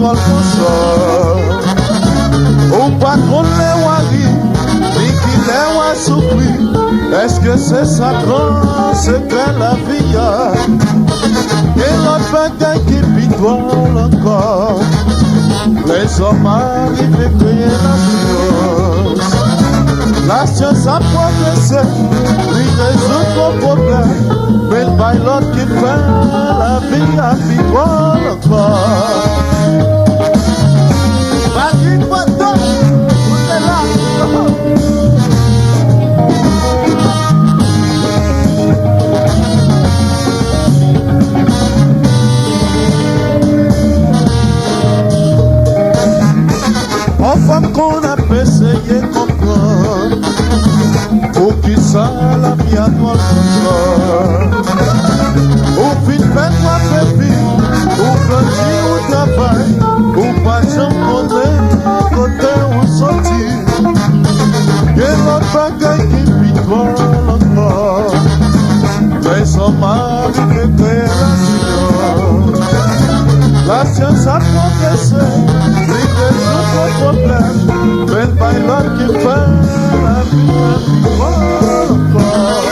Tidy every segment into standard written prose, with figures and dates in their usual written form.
étoile qu'on sort. Ou pas qu'on les wari, ni qui les wa souffri. Est-ce que c'est ça grand secret la vie? Et l'autre bagaille qui pitoie encore. Les hommes arrivent et créent la science a progressé, lui résout ton problème. Mais le bailot qui fait la vie à vivre encore. Vas-y, poteau, vous êtes là. Enfin qu'on a essayé de comprendre pour qui ça la vie à toi le contrôle. Au fin de fête-moi pépi, ou petit ou travail, ou pas j'en connais, côté ou sorti. Et l'autre bagaille qui pitoie encore. Les hommes arrivent et créent la science a progressé, lui résout ton problème. Mais le bailot qui fait la vie à vivre encore.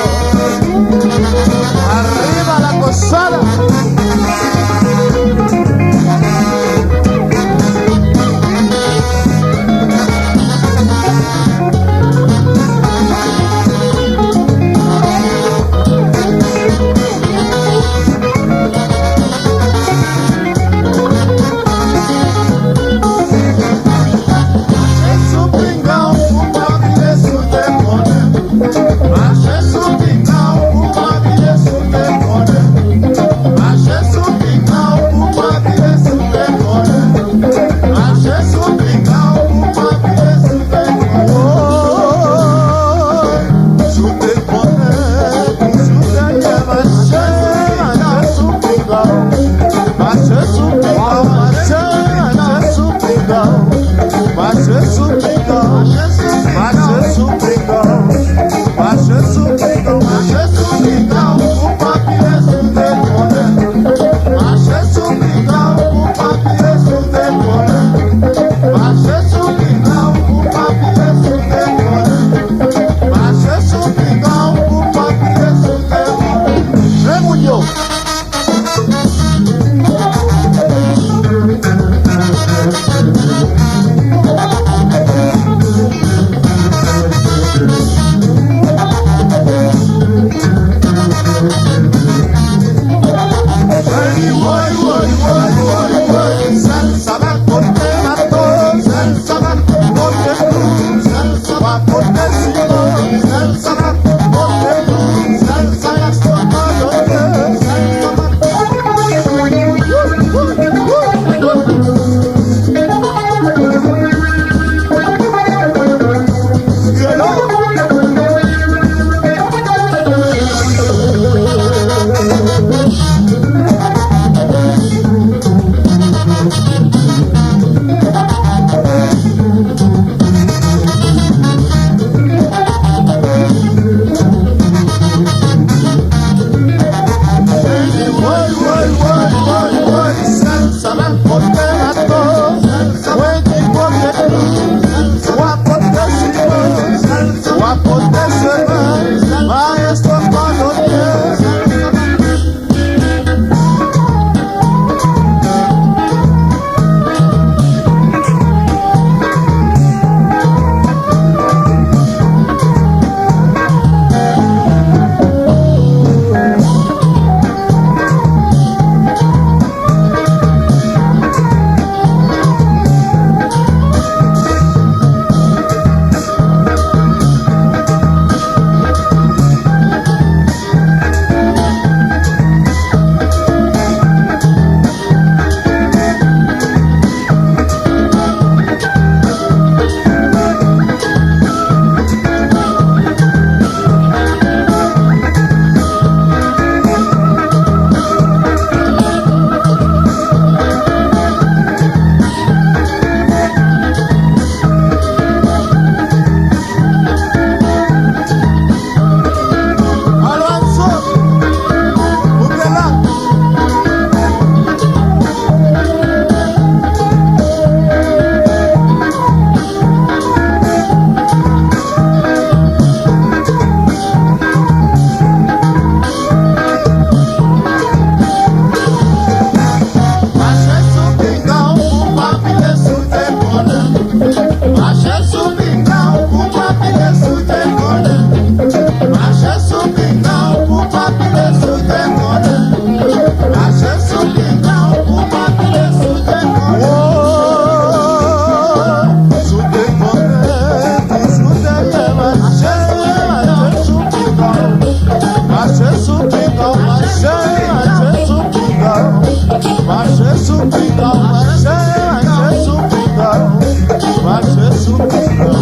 Africa.